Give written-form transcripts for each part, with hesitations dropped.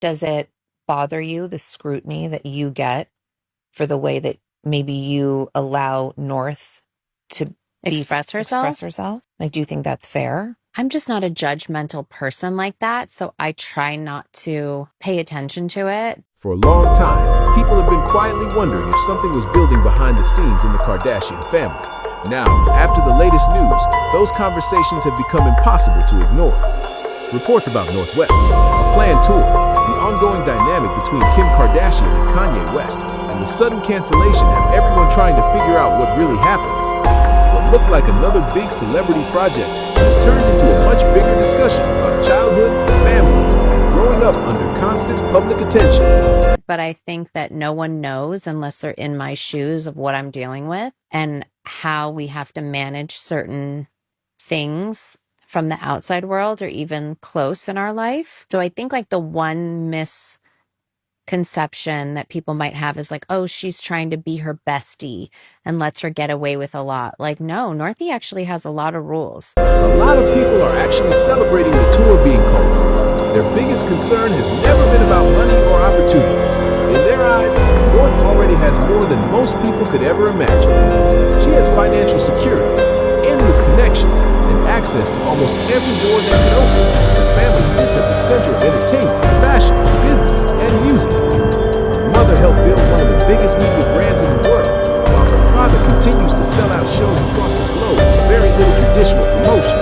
Does it bother you, the scrutiny that you get for the way that maybe you allow North to Express express herself? herself? Like, do you think that's fair? I'm just not a judgmental person like that, so I try not to pay attention to it. For a long time, people have been quietly wondering if something was building behind the scenes in the Kardashian family. Now, after the latest news, those conversations have become impossible to ignore. Reports about Northwest, a planned tour, the ongoing dynamic between Kim Kardashian and Kanye West, and the sudden cancellation have everyone trying to figure out what really happened. What looked like another big celebrity project has turned into a much bigger discussion about childhood, family, and growing up under constant public attention. But I think that no one knows unless they're in my shoes of what I'm dealing with and how we have to manage certain things from the outside world or even close in our life. So I think like the one misconception that people might have is like, oh, she's trying to be her bestie and lets her get away with a lot. Like, no, Northie actually has a lot of rules. A lot of people are actually celebrating the tour being called. Their biggest concern has never been about money or opportunities. In their eyes, North already has more than most people could ever imagine. She has financial security, endless connections, and access to almost every door that can open. Her family sits at the center of entertainment, fashion, business, and music. Her mother helped build one of the biggest media brands in the world, while her father continues to sell out shows across the globe with very little traditional promotion.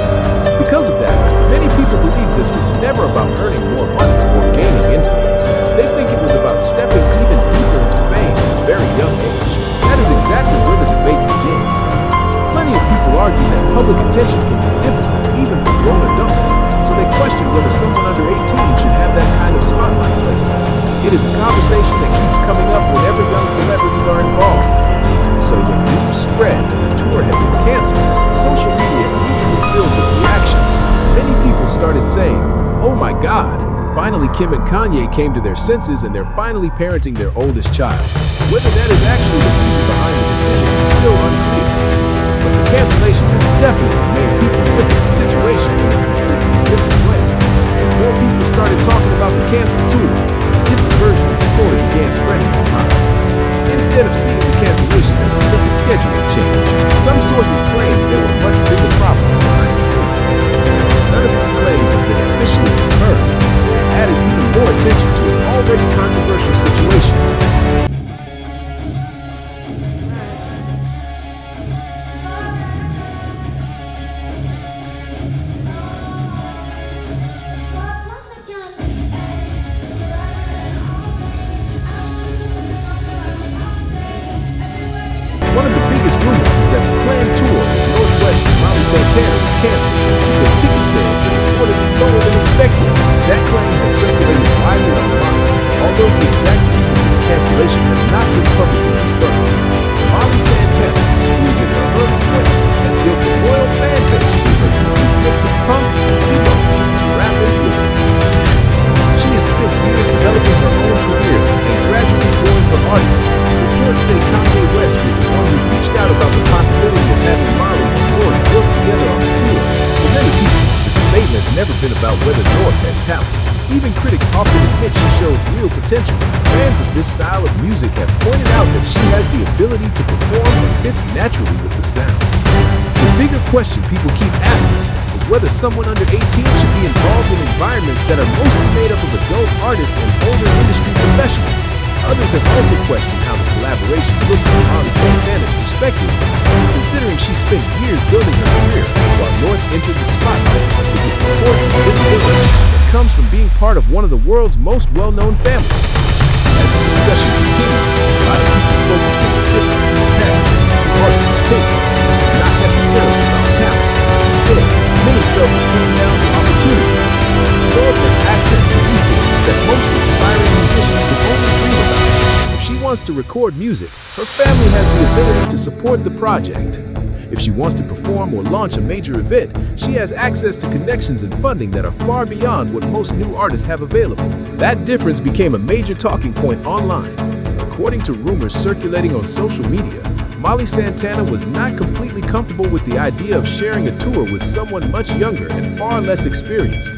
Because of that, many people believe this was never about earning more money or gaining influence. They think it was about stepping even deeper into fame at a very young age. That is exactly where the debate begins. Plenty of people argue that public attention can be difficult even for grown adults, so they question whether someone under 18 should have that kind of spotlight placed on them. It is a conversation that keeps coming up whenever young celebrities are involved. So when news spread that the tour had been canceled, social media immediately filled with reactions. Many people started saying, "Oh my God, finally Kim and Kanye came to their senses and they're finally parenting their oldest child." Whether that is actually the reason behind the decision is still unclear. But the cancellation has definitely made people look at the situation in a completely different way. As more people started talking about the canceled tour, a different version of the story began spreading online. Instead of seeing the cancellation as a simple scheduling change, some sources claimed there were much bigger problems behind the scenes. None of these claims have been officially confirmed, adding even more attention to an already controversial situation. One of the biggest rumors is that the planned tour of Northwest and Molly Santana was canceled because ticket sales were reportedly lower than expected. That claim has circulated widely online, although the exact reason for the cancellation has not been publicly confirmed. Molly Santana, who is in her early 20s, has built a loyal fan base through her unique mix of punk, emo, and rap influences. She has spent years developing her own career and gradually growing her audience. Reports say Kanye West was the one who reached out about the possibility of having Molly and North work together on the tour. For many people, the debate has never been about whether North has talent. Even critics often admit she shows real potential. Fans of this style of music have pointed out that she has the ability to perform and fits naturally with the sound. The bigger question people keep asking is whether someone under 18 should be involved in environments that are mostly made up of adult artists and older industry professionals. Others have also questioned how the collaboration looked from Molly Santana's perspective, considering she spent years building her career while North entered the spotlight with the support and visibility that comes from being part of one of the world's most well-known families. As the discussion continued, a lot of people focused on the difference in the path these two artists have taken, not necessarily about talent. Instead, many felt it came down to opportunity. North has access to resources that most aspiring musicians could only dream about. If she wants to record music, her family has the ability to support the project. If she wants to perform or launch a major event, she has access to connections and funding that are far beyond what most new artists have available. That difference became a major talking point online. According to rumors circulating on social media, Molly Santana was not completely comfortable with the idea of sharing a tour with someone much younger and far less experienced.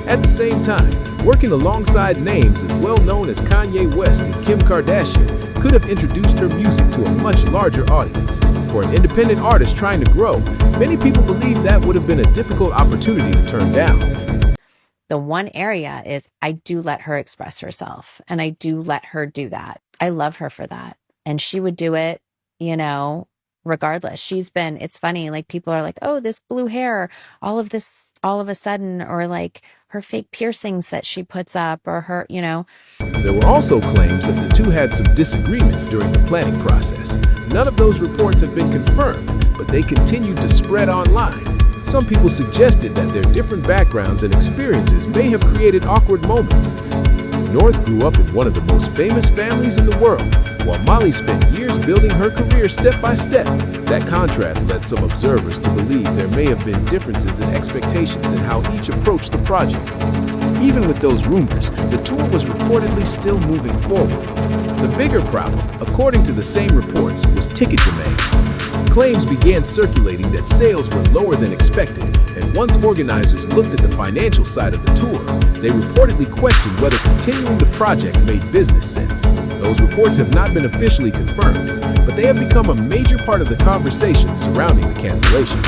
At the same time, Working alongside names as well known as Kanye West and Kim Kardashian could have introduced her music to a much larger audience. For an independent artist trying to grow, many people believe that would have been a difficult opportunity to turn down. The one area is I do let her express herself, and I do let her do that. I love her for that. And she would do it, regardless. It's funny, like people are like, oh, this blue hair, all of this, all of a sudden, or like her fake piercings that she puts up, or her. There were also claims that the two had some disagreements during the planning process. None of those reports have been confirmed, but they continued to spread online. Some people suggested that their different backgrounds and experiences may have created awkward moments. North grew up in one of the most famous families in the world, while Molly spent years building her career step by step. That contrast led some observers to believe there may have been differences in expectations in how each approached the project. Even with those rumors, the tour was reportedly still moving forward. The bigger problem, according to the same reports, was ticket demand. Claims began circulating that sales were lower than expected, and once organizers looked at the financial side of the tour, they reportedly questioned whether continuing the project made business sense. Those reports have not been officially confirmed, but they have become a major part of the conversation surrounding the cancellation.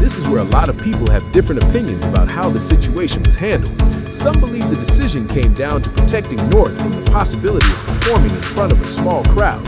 This is where a lot of people have different opinions about how the situation was handled. Some believe the decision came down to protecting North from the possibility of performing in front of a small crowd.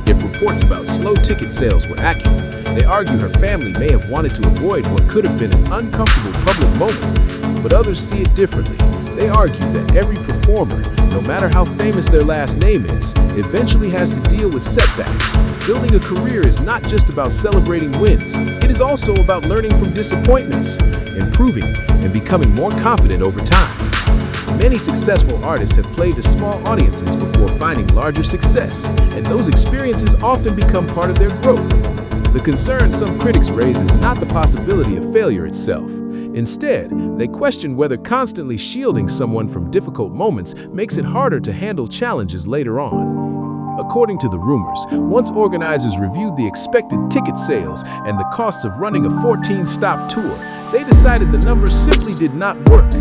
If reports about slow ticket sales were accurate, they argue her family may have wanted to avoid what could have been an uncomfortable public moment. But others see it differently. They argue that every performer, no matter how famous their last name is, eventually has to deal with setbacks. Building a career is not just about celebrating wins. It is also about learning from disappointments, improving, and becoming more confident over time. Many successful artists have played to small audiences before finding larger success, and those experiences often become part of their growth. The concern some critics raise is not the possibility of failure itself. Instead, they question whether constantly shielding someone from difficult moments makes it harder to handle challenges later on. According to the rumors, once organizers reviewed the expected ticket sales and the costs of running a 14-stop tour, they decided the numbers simply did not work.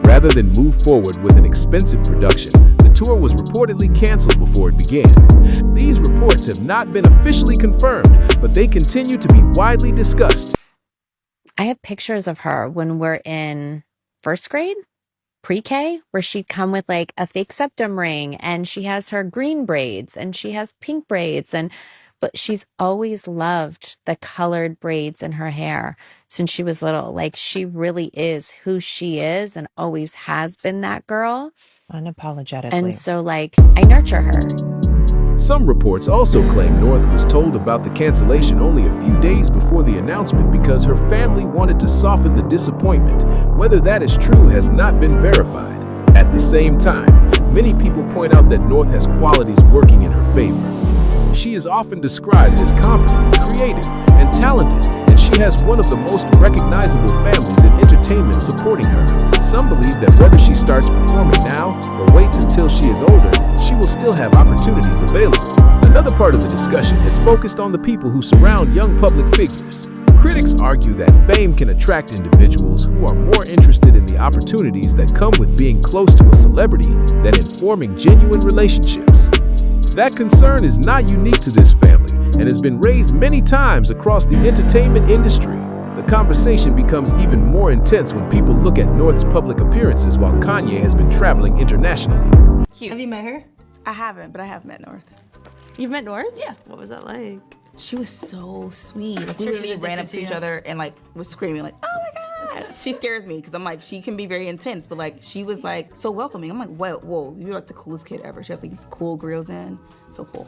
Rather than move forward with an expensive production, the tour was reportedly canceled before it began. These reports have not been officially confirmed, but they continue to be widely discussed. I have pictures of her when we're in first grade, pre-K, where she'd come with like a fake septum ring, and she has her green braids and she has pink braids, but she's always loved the colored braids in her hair since she was little. Like, she really is who she is and always has been that girl. Unapologetically. And so, like, I nurture her. Some reports also claim North was told about the cancellation only a few days before the announcement because her family wanted to soften the disappointment. Whether that is true has not been verified. At the same time, many people point out that North has qualities working in her favor. She is often described as confident, creative, and talented, and she has one of the most recognizable families in entertainment supporting her. Some believe that whether she starts performing now or waits until she is older, she will still have opportunities available. Another part of the discussion has focused on the people who surround young public figures. Critics argue that fame can attract individuals who are more interested in the opportunities that come with being close to a celebrity than in forming genuine relationships. That concern is not unique to this family and has been raised many times across the entertainment industry. The conversation becomes even more intense when people look at North's public appearances while Kanye has been traveling internationally. Cute. Have you met her? I haven't, but I have met North. You've met North? Yeah. What was that like? She was so sweet. Like, we Sure she's literally ran up addicted to to each you? other and like was screaming like, oh my God. She scares me because I'm like, she can be very intense, but like she was like so welcoming. I'm like, whoa, you're like the coolest kid ever. She has like these cool grills in. So cool.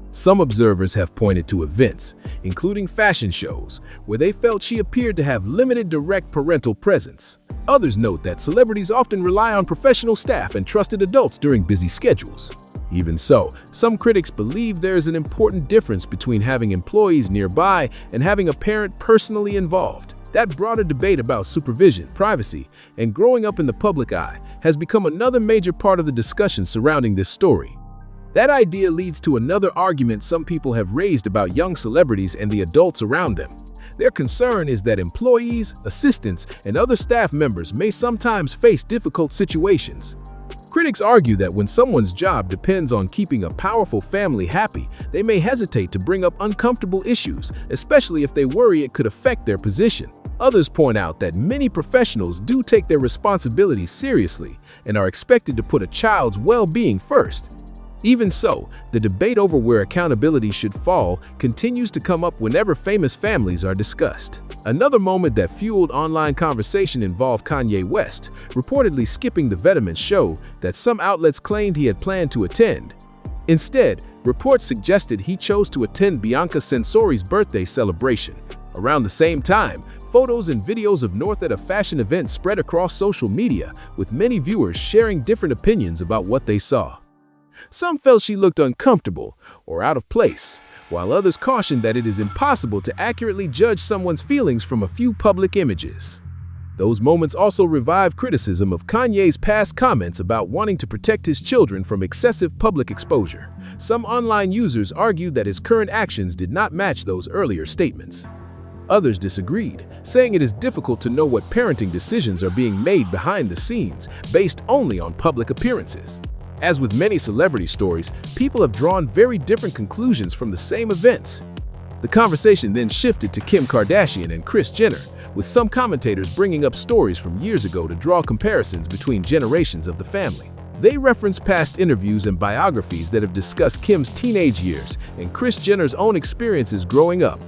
Some observers have pointed to events, including fashion shows, where they felt she appeared to have limited direct parental presence. Others note that celebrities often rely on professional staff and trusted adults during busy schedules. Even so, some critics believe there is an important difference between having employees nearby and having a parent personally involved. That broader debate about supervision, privacy, and growing up in the public eye has become another major part of the discussion surrounding this story. That idea leads to another argument some people have raised about young celebrities and the adults around them. Their concern is that employees, assistants, and other staff members may sometimes face difficult situations. Critics argue that when someone's job depends on keeping a powerful family happy, they may hesitate to bring up uncomfortable issues, especially if they worry it could affect their position. Others point out that many professionals do take their responsibilities seriously and are expected to put a child's well-being first. Even so, the debate over where accountability should fall continues to come up whenever famous families are discussed. Another moment that fueled online conversation involved Kanye West, reportedly skipping the Veterans show that some outlets claimed he had planned to attend. Instead, reports suggested he chose to attend Bianca Censori's birthday celebration. Around the same time, photos and videos of North at a fashion event spread across social media, with many viewers sharing different opinions about what they saw. Some felt she looked uncomfortable or out of place, while others cautioned that it is impossible to accurately judge someone's feelings from a few public images. Those moments also revived criticism of Kanye's past comments about wanting to protect his children from excessive public exposure. Some online users argued that his current actions did not match those earlier statements. Others disagreed, saying it is difficult to know what parenting decisions are being made behind the scenes based only on public appearances. As with many celebrity stories, people have drawn very different conclusions from the same events. The conversation then shifted to Kim Kardashian and Kris Jenner, with some commentators bringing up stories from years ago to draw comparisons between generations of the family. They reference past interviews and biographies that have discussed Kim's teenage years and Kris Jenner's own experiences growing up.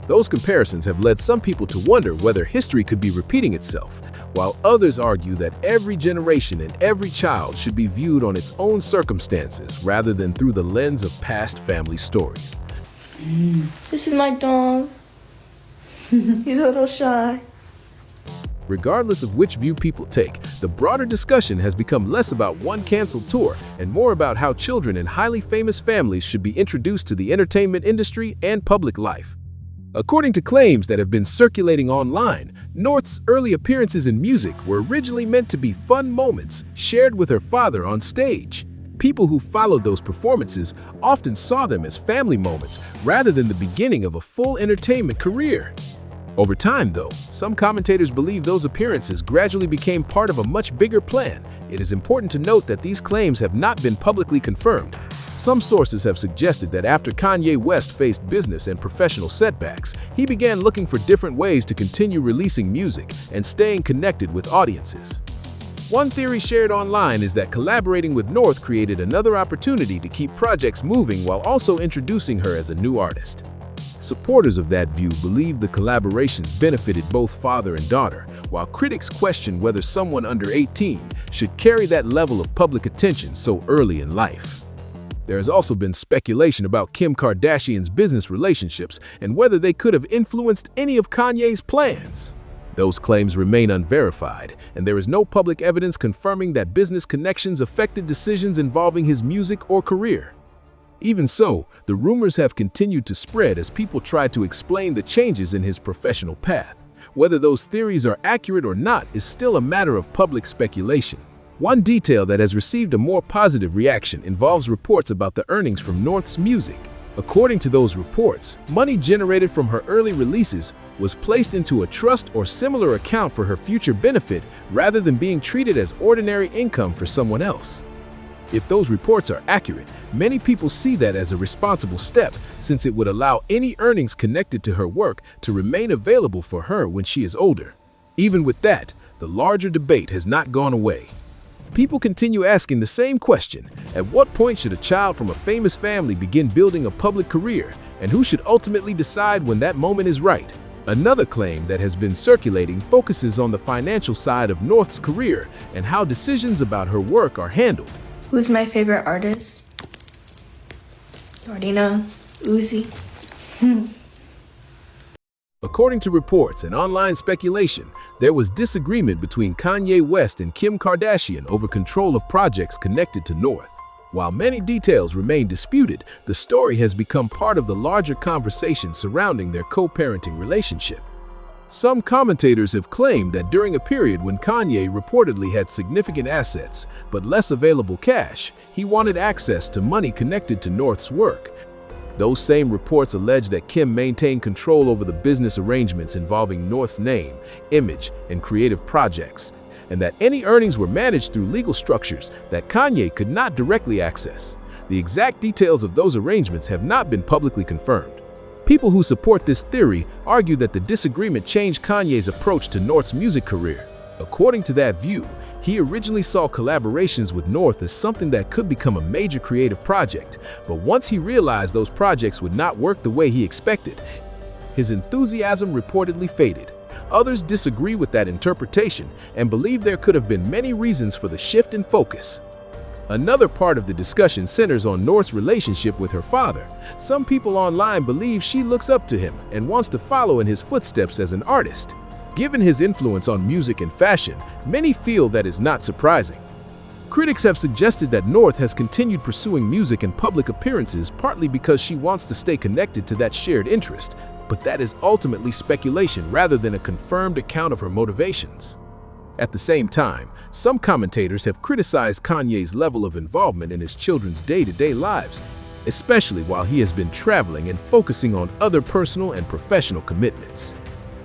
Those comparisons have led some people to wonder whether history could be repeating itself, while others argue that every generation and every child should be viewed on its own circumstances rather than through the lens of past family stories. This is my dog. He's a little shy. Regardless of which view people take, the broader discussion has become less about one canceled tour and more about how children in highly famous families should be introduced to the entertainment industry and public life. According to claims that have been circulating online, North's early appearances in music were originally meant to be fun moments shared with her father on stage. People who followed those performances often saw them as family moments rather than the beginning of a full entertainment career. Over time, though, some commentators believe those appearances gradually became part of a much bigger plan. It is important to note that these claims have not been publicly confirmed. Some sources have suggested that after Kanye West faced business and professional setbacks, he began looking for different ways to continue releasing music and staying connected with audiences. One theory shared online is that collaborating with North created another opportunity to keep projects moving while also introducing her as a new artist. Supporters of that view believe the collaborations benefited both father and daughter, while critics question whether someone under 18 should carry that level of public attention so early in life. There has also been speculation about Kim Kardashian's business relationships and whether they could have influenced any of Kanye's plans. Those claims remain unverified, and there is no public evidence confirming that business connections affected decisions involving his music or career. Even so, the rumors have continued to spread as people try to explain the changes in his professional path. Whether those theories are accurate or not is still a matter of public speculation. One detail that has received a more positive reaction involves reports about the earnings from North's music. According to those reports, money generated from her early releases was placed into a trust or similar account for her future benefit rather than being treated as ordinary income for someone else. If those reports are accurate, many people see that as a responsible step, since it would allow any earnings connected to her work to remain available for her when she is older. Even with that, the larger debate has not gone away. People continue asking the same question: at what point should a child from a famous family begin building a public career, and who should ultimately decide when that moment is right? Another claim that has been circulating focuses on the financial side of North's career and how decisions about her work are handled. Who's my favorite artist? You already know. Uzi. According to reports and online speculation, there was disagreement between Kanye West and Kim Kardashian over control of projects connected to North. While many details remain disputed, the story has become part of the larger conversation surrounding their co-parenting relationship. Some commentators have claimed that during a period when Kanye reportedly had significant assets but less available cash, he wanted access to money connected to North's work. Those same reports allege that Kim maintained control over the business arrangements involving North's name, image, and creative projects, and that any earnings were managed through legal structures that Kanye could not directly access. The exact details of those arrangements have not been publicly confirmed. People who support this theory argue that the disagreement changed Kanye's approach to North's music career. According to that view, he originally saw collaborations with North as something that could become a major creative project, but once he realized those projects would not work the way he expected, his enthusiasm reportedly faded. Others disagree with that interpretation and believe there could have been many reasons for the shift in focus. Another part of the discussion centers on North's relationship with her father. Some people online believe she looks up to him and wants to follow in his footsteps as an artist. Given his influence on music and fashion, many feel that is not surprising. Critics have suggested that North has continued pursuing music and public appearances partly because she wants to stay connected to that shared interest, but that is ultimately speculation rather than a confirmed account of her motivations. At the same time, some commentators have criticized Kanye's level of involvement in his children's day-to-day lives, especially while he has been traveling and focusing on other personal and professional commitments.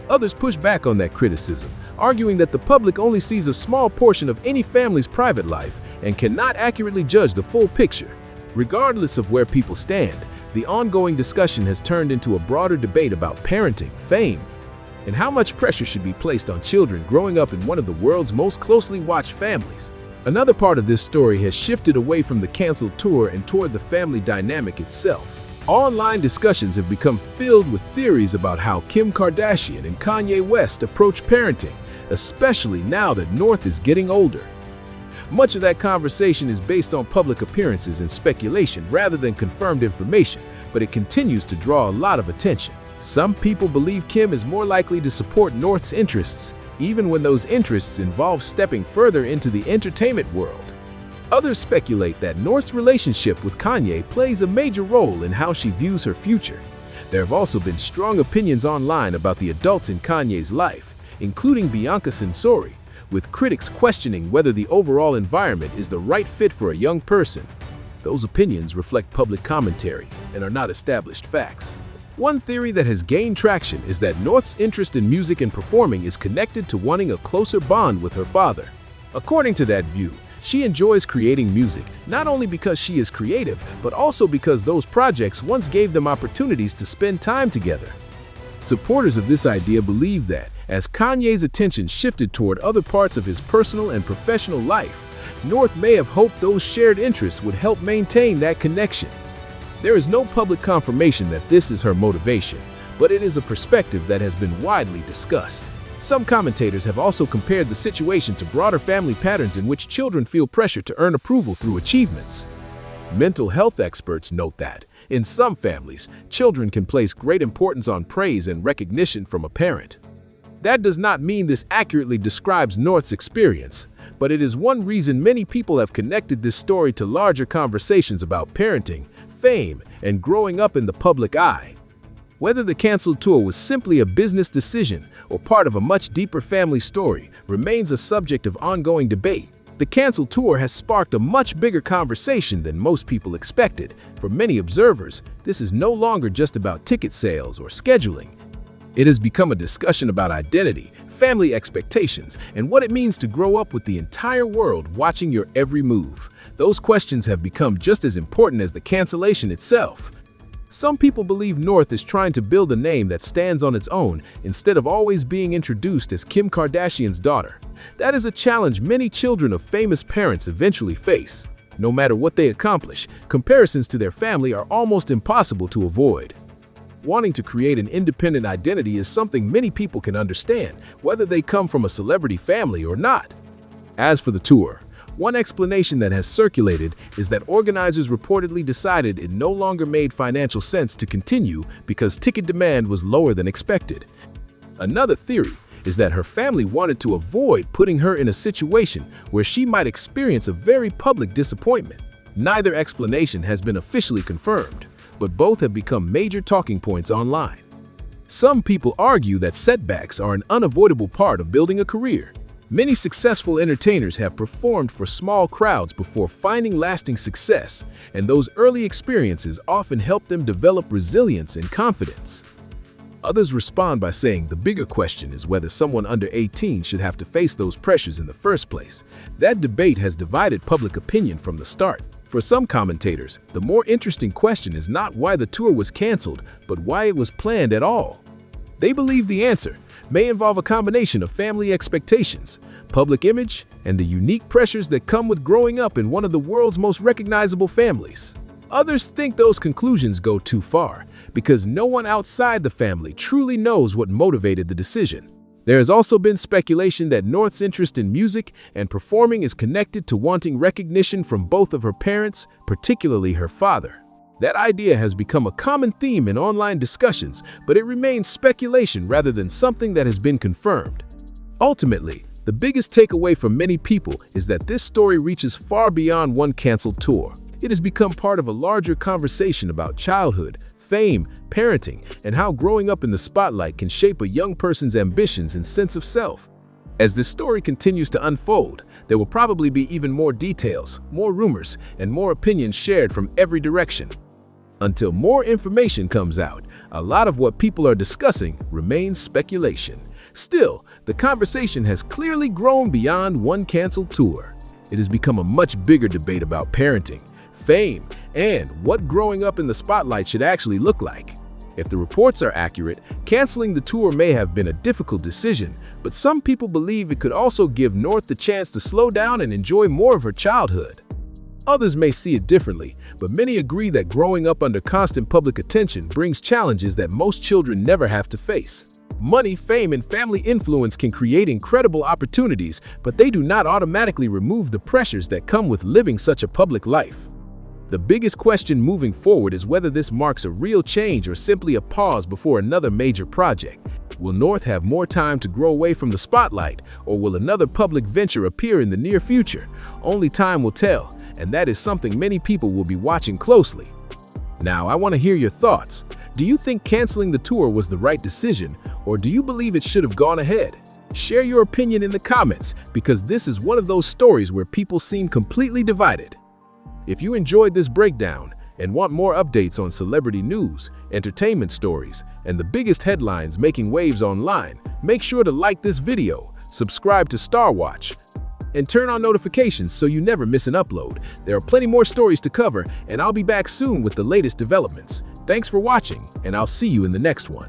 Others push back on that criticism, arguing that the public only sees a small portion of any family's private life and cannot accurately judge the full picture. Regardless of where people stand, the ongoing discussion has turned into a broader debate about parenting, fame, and how much pressure should be placed on children growing up in one of the world's most closely watched families. Another part of this story has shifted away from the canceled tour and toward the family dynamic itself. Online discussions have become filled with theories about how Kim Kardashian and Kanye West approach parenting, especially now that North is getting older. Much of that conversation is based on public appearances and speculation rather than confirmed information, but it continues to draw a lot of attention. Some people believe Kim is more likely to support North's interests, even when those interests involve stepping further into the entertainment world. Others speculate that North's relationship with Kanye plays a major role in how she views her future. There have also been strong opinions online about the adults in Kanye's life, including Bianca Censori, with critics questioning whether the overall environment is the right fit for a young person. Those opinions reflect public commentary and are not established facts. One theory that has gained traction is that North's interest in music and performing is connected to wanting a closer bond with her father. According to that view, she enjoys creating music, not only because she is creative, but also because those projects once gave them opportunities to spend time together. Supporters of this idea believe that, as Kanye's attention shifted toward other parts of his personal and professional life, North may have hoped those shared interests would help maintain that connection. There is no public confirmation that this is her motivation, but it is a perspective that has been widely discussed. Some commentators have also compared the situation to broader family patterns in which children feel pressure to earn approval through achievements. Mental health experts note that, in some families, children can place great importance on praise and recognition from a parent. That does not mean this accurately describes North's experience, but it is one reason many people have connected this story to larger conversations about parenting, fame, and growing up in the public eye. Whether the canceled tour was simply a business decision or part of a much deeper family story remains a subject of ongoing debate. The canceled tour has sparked a much bigger conversation than most people expected. For many observers, this is no longer just about ticket sales or scheduling. It has become a discussion about identity, family expectations, and what it means to grow up with the entire world watching your every move. Those questions have become just as important as the cancellation itself. Some people believe North is trying to build a name that stands on its own instead of always being introduced as Kim Kardashian's daughter. That is a challenge many children of famous parents eventually face. No matter what they accomplish, comparisons to their family are almost impossible to avoid. Wanting to create an independent identity is something many people can understand, whether they come from a celebrity family or not. As for the tour, one explanation that has circulated is that organizers reportedly decided it no longer made financial sense to continue because ticket demand was lower than expected. Another theory is that her family wanted to avoid putting her in a situation where she might experience a very public disappointment. Neither explanation has been officially confirmed, but both have become major talking points online. Some people argue that setbacks are an unavoidable part of building a career. Many successful entertainers have performed for small crowds before finding lasting success, and those early experiences often help them develop resilience and confidence. Others respond by saying the bigger question is whether someone under 18 should have to face those pressures in the first place. That debate has divided public opinion from the start. For some commentators, the more interesting question is not why the tour was canceled, but why it was planned at all. They believe the answer may involve a combination of family expectations, public image, and the unique pressures that come with growing up in one of the world's most recognizable families. Others think those conclusions go too far, because no one outside the family truly knows what motivated the decision. There has also been speculation that North's interest in music and performing is connected to wanting recognition from both of her parents, particularly her father. That idea has become a common theme in online discussions, but it remains speculation rather than something that has been confirmed. Ultimately, the biggest takeaway for many people is that this story reaches far beyond one canceled tour. It has become part of a larger conversation about childhood, fame, parenting, and how growing up in the spotlight can shape a young person's ambitions and sense of self. As this story continues to unfold, there will probably be even more details, more rumors, and more opinions shared from every direction. Until more information comes out, a lot of what people are discussing remains speculation. Still, the conversation has clearly grown beyond one canceled tour. It has become a much bigger debate about parenting, fame, and what growing up in the spotlight should actually look like. If the reports are accurate, canceling the tour may have been a difficult decision, but some people believe it could also give North the chance to slow down and enjoy more of her childhood. Others may see it differently, but many agree that growing up under constant public attention brings challenges that most children never have to face. Money, fame, and family influence can create incredible opportunities, but they do not automatically remove the pressures that come with living such a public life. The biggest question moving forward is whether this marks a real change or simply a pause before another major project. Will North have more time to grow away from the spotlight, or will another public venture appear in the near future? Only time will tell, and that is something many people will be watching closely. Now, I want to hear your thoughts. Do you think canceling the tour was the right decision, or do you believe it should have gone ahead? Share your opinion in the comments, because this is one of those stories where people seem completely divided. If you enjoyed this breakdown and want more updates on celebrity news, entertainment stories, and the biggest headlines making waves online, make sure to like this video, subscribe to Star Watch, and turn on notifications so you never miss an upload. There are plenty more stories to cover, and I'll be back soon with the latest developments. Thanks for watching, and I'll see you in the next one.